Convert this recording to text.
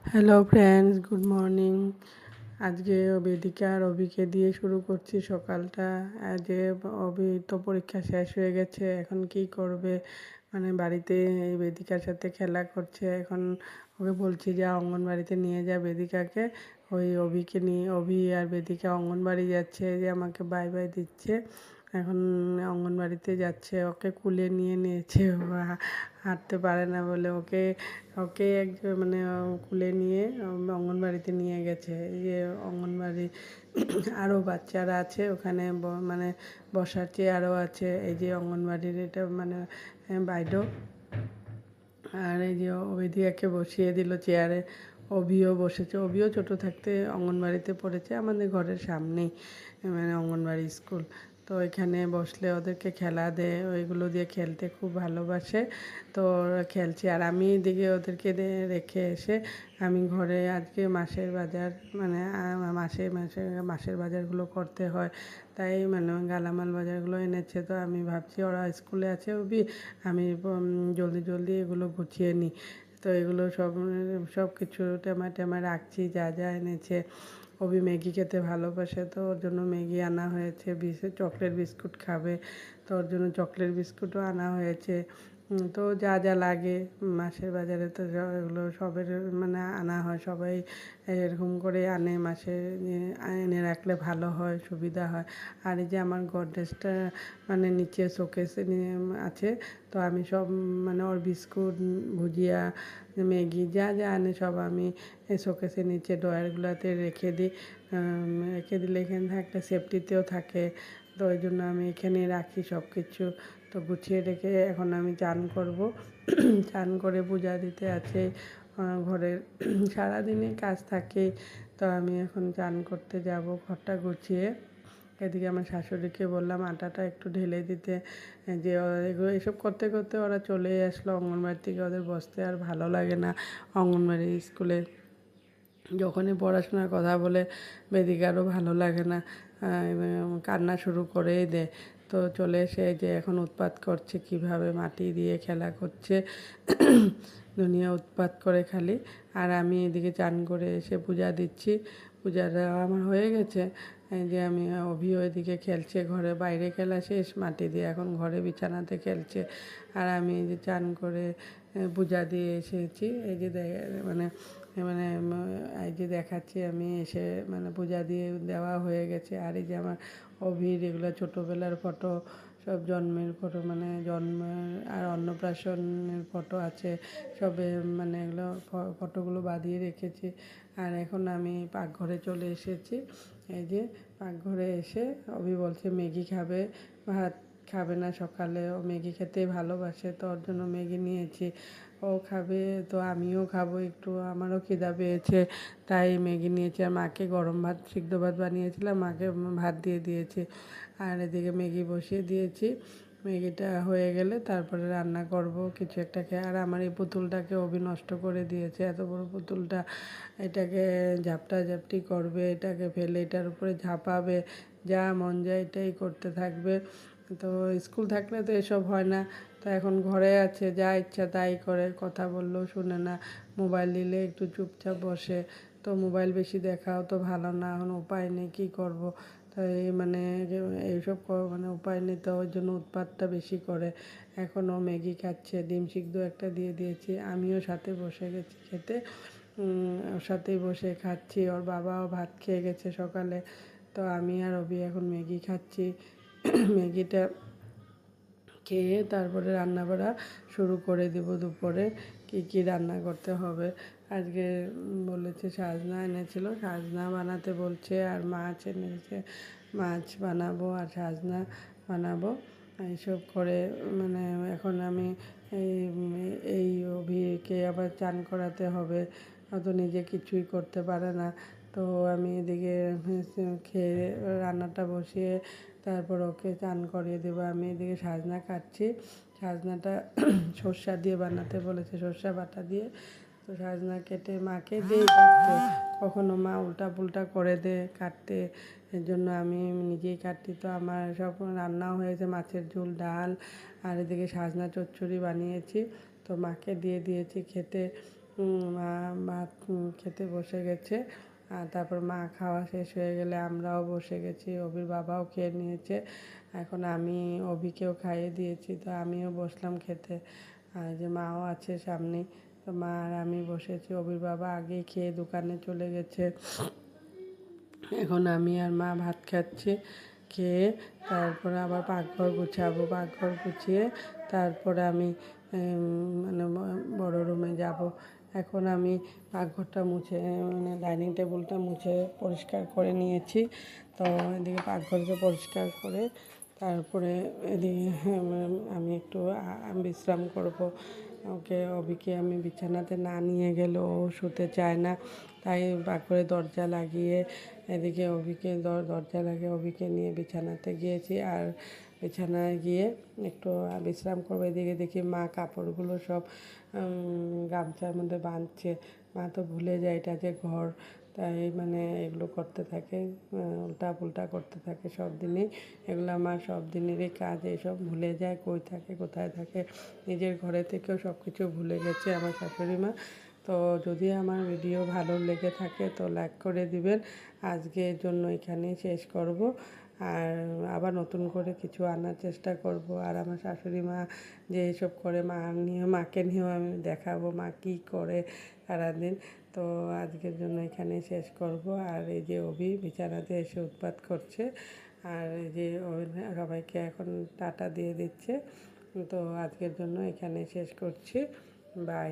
Hello friends, good morning. আজকে বেদিকা আর অভিকে দিয়ে শুরু করছি সকালটা। যে অভি তো পরীক্ষা শেষ হয়ে গেছে, এখন কি করবে মানে বাড়িতে এই বেদিকার সাথে খেলা করছে। এখন ওকে বলছি যে অঙ্গনবাড়িতে নিয়ে যা বেদিকাকে। ওই অভিকে নিয়ে অভি আর বেদিকা অঙ্গনবাড়ি যাচ্ছে, যে আমাকে বাই বাই দিচ্ছে। এখন অঙ্গনবাড়িতে যাচ্ছে, ওকে কুলে নিয়ে নিয়েছে। ও হাঁটতে পারে না বলে ওকে ওকে মানে কুলে নিয়ে অঙ্গনবাড়িতে নিয়ে গেছে। এই যে অঙ্গনবাড়ি আরও বাচ্চারা আছে ওখানে, মানে বসার চেয়ারও আছে। এই যে অঙ্গনবাড়ির এটা মানে বাইরেও। আর এই যে অভিদিয়াকে বসিয়ে দিল চেয়ারে, অভিও বসেছে। অভিও ছোটো থাকতে অঙ্গনবাড়িতে পড়েছে, আমাদের ঘরের সামনেই মানে অঙ্গনবাড়ি স্কুল। তো এখানে বসলে ওদেরকে খেলা দেয়, ওইগুলো দিয়ে খেলতে খুব ভালোবাসে। তো ওরা খেলছে, আর আমি এদিকে ওদেরকে রেখে এসে আমি ঘরে আজকে মাসের বাজার মানে মাসে মাসে মাসের বাজারগুলো করতে হয়, তাই মানে গালামাল বাজারগুলো এনেছে। তো আমি ভাবছি ওরা স্কুলে আছে অবধি আমি জলদি জলদি এগুলো গুছিয়ে নিই। তো এগুলো সব সব কিছু টেমা টেমা রাখছি, যা যা এনেছে। অভি ম্যাগি খেতে ভালোবাসে, তো ওর জন্য ম্যাগি আনা হয়েছে। চকলেট বিস্কুট খাবে, তো ওর জন্য চকলেট বিস্কুটও আনা হয়েছে। তো যা যা লাগে মাসের বাজারে তো এগুলো সবের মানে আনা হয়, সবাই এরকম করে আনে মাসে। এনে রাখলে ভালো হয়, সুবিধা হয়। আর এই যে আমার গডরেজটা মানে নিচে শোকেসে আছে, তো আমি সব মানে ওর বিস্কুট, ভুজিয়া, ম্যাগি যা যা আনে সব আমি শোকেসের নিচে ড্রয়ারগুলোতে রেখে দিই। রেখে দিলে এখানে একটা সেফটিতেও থাকে, তো ওই জন্য আমি এখানে রাখি সব কিছু। তো গুছিয়ে রেখে এখন আমি চান করব। চান করে পূজা দিতে আছে ঘরের। সারাদিনে কাজ থাকে, তো আমি এখন চান করতে যাব ঘরটা গুছিয়ে। এদিকে আমার শাশুড়িকে বললাম আটাটা একটু ঢেলে দিতে, যে এগুলো এসব করতে করতে ওরা চলে আসলো অঙ্গনবাড়ি থেকে। ওদের বসতে আর ভালো লাগে না অঙ্গনবাড়ি স্কুলে, যখনই পড়াশোনার কথা বলে বেদিকারও ভালো লাগে না, কান্না শুরু করেই দেয়। তো চলে এসে যে এখন উৎপাত করছে, কিভাবে মাটি দিয়ে খেলা করছে, দুনিয়া উৎপাত করে খালি। আর আমি এদিকে চান করে এসে পূজা দিচ্ছি। পূজাটা আমার হয়ে গেছে। এই যে আমি অভিও এদিকে খেলছে, ঘরে বাইরে খেলা শেষ, মাটি দিয়ে এখন ঘরে বিছানাতে খেলছে। আর আমি এই যে চান করে পূজা দিয়ে এসেছি। এই যে মানে মানে এই যে দেখাচ্ছি আমি এসে, মানে পূজা দিয়ে দেওয়া হয়ে গেছে। আর এই যে আমার অভির এগুলো ছোটোবেলার ফটো, সব জন্মের ফটো, মানে জন্মের আর অন্নপ্রাশনের ফটো আছে সবে, মানে এগুলো ফটোগুলো বাঁধিয়ে রেখেছি। আর এখন আমি পাকঘরে চলে এসেছি। এই যে পাকঘরে এসে অভি বলছে ম্যাগি খাবে, ভাত খাবে না সকালে। ও ম্যাগি খেতে ভালোবাসে, তো ওর জন্য ম্যাগি নিয়েছি। ও খাবে, তো আমিও খাবো একটু, আমারও খিদা পেয়েছে, তাই ম্যাগি নিয়েছি। আর মাকে গরম ভাত, সিদ্ধ ভাত বানিয়েছিলাম, মাকে ভাত দিয়ে দিয়েছি। আর এদিকে ম্যাগি বসিয়ে দিয়েছি। ম্যাগিটা হয়ে গেলে তারপরে রান্না করব কিছু একটা খেয়ে। আর আমার এই পুতুলটাকে অভি নষ্ট করে দিয়েছে, এত বড় পুতুলটা। এটাকে ঝাপটা ঝাপটি করবে, এটাকে ফেলে এটার উপরে ঝাঁপাবে, যা মন যায় এটাই করতে থাকবে। তো স্কুল থাকলে তো এসব হয় না, তো এখন ঘরে আছে, যা ইচ্ছা তাই করে, কথা বললেও শুনে না। মোবাইল দিলে একটু চুপচাপ বসে, তো মোবাইল বেশি দেখাও তো ভালো না, এখন উপায় নেই কী করব। তাই মানে এইসব মানে উপায় নেই, তো ওই জন্য উৎপাতটা বেশি করে। এখনও ম্যাগি খাচ্ছে, ডিম সিদ্ধ একটা দিয়ে দিয়েছি, আমিও সাথে বসে গেছি খেতে। ওর সাথেই বসে খাচ্ছি। ওর বাবাও ভাত খেয়ে গেছে সকালে, তো আমি আর অভি এখন ম্যাগি খাচ্ছি। ম্যাগিটা খেয়ে তারপরে রান্নাবাড়া শুরু করে দেব। দুপুরে কী কী রান্না করতে হবে আজকে বলেছে, সাজনা এনেছিল, সাজনা বানাতে বলছে। আর মাছ এনেছে, মাছ বানাবো আর সাজনা বানাবো। এইসব করে মানে এখন আমি এই এই অভিকে আবার চান করাতে হবে, অত নিজে কিছুই করতে পারে না। তো আমি এদিকে খেয়ে রান্নাটা বসিয়ে তারপর ওকে চান করিয়ে দেবো। আমি এদিকে সাজনা কাটছি, সাজনাটা সর্ষা দিয়ে বানাতে বলেছে, সর্ষা বাটা দিয়ে। তো সাজনা কেটে মাকে দিই কাটতে, কখনো মা উল্টা পুল্টা করে দেয় কাটতে, এর জন্য আমি নিজেই কাটি। তো আমার সব রান্নাও হয়েছে, মাছের ঝোল, ডাল, আর এদিকে সাজনা চচ্চড়ি বানিয়েছি, তো মাকে দিয়ে দিয়েছি খেতে। মা ভাত খেতে বসে গেছে। আর তারপর মা খাওয়া শেষ হয়ে গেলে আমরাও বসে গেছি, অভির বাবাও খেয়ে নিয়েছে। এখন আমি অভিকেও খাইয়ে দিয়েছি, তো আমিও বসলাম খেতে। আর যে মাও আছে সামনেই, তো মা আর আমি বসেছি। অভির বাবা আগেই খেয়ে দোকানে চলে গেছে। এখন আমি আর মা ভাত খাচ্ছি, খেয়ে তারপরে আবার পাকঘর গুছাবো। পাকঘর গুছিয়ে তারপরে আমি মানে বড় রুমে যাব। এখন আমি পাকঘরটা মুছে মানে ডাইনিং টেবিলটা মুছে পরিষ্কার করে নিয়েছি। তো এদিকে পাকঘরটা পরিষ্কার করে তারপরে এদিকে আমি একটু বিশ্রাম করব। অভিকে আমি বিছানাতে না নিয়ে গেলেও ও শুতে চায় না, তাই পাকঘরে দরজা লাগিয়ে এদিকে অভিকে দরজা লাগিয়ে অভিকে নিয়ে বিছানাতে গিয়েছি। আর বিছানায় গিয়ে একটু বিশ্রাম করবো। এদিকে দেখি মা কাপড়গুলো সব গামছার মধ্যে বাঁধছে। মা তো ভুলে যায় এটা যে ঘর, তাই মানে এগুলো করতে থাকে, উল্টা পুল্টা করতে থাকে সব দিনই। এগুলো আমার সব দিনেরই কাজ, এইসব ভুলে যায় কই থাকে কোথায় থাকে। নিজের ঘরে থেকেও সব কিছু ভুলে গেছে আমার শাশুড়ি মা। তো যদি আমার ভিডিও ভালো লেগে থাকে তো লাইক করে দিবেন। আজকের জন্য এখানেই শেষ করব। আর আবার নতুন করে কিছু আনার চেষ্টা করব। আর আমার শাশুড়ি মা যে এসব করে মাকে নিয়েও আমি দেখাবো মা কী করে সারাদিন। তো আজকের জন্য এখানে শেষ করব। আর এই যে অভি বিছানাতে এসে উৎপাত করছে, আর এই যে সবাইকে এখন টাটা দিয়ে দিচ্ছে। তো আজকের জন্য এখানে শেষ করছি। বাই।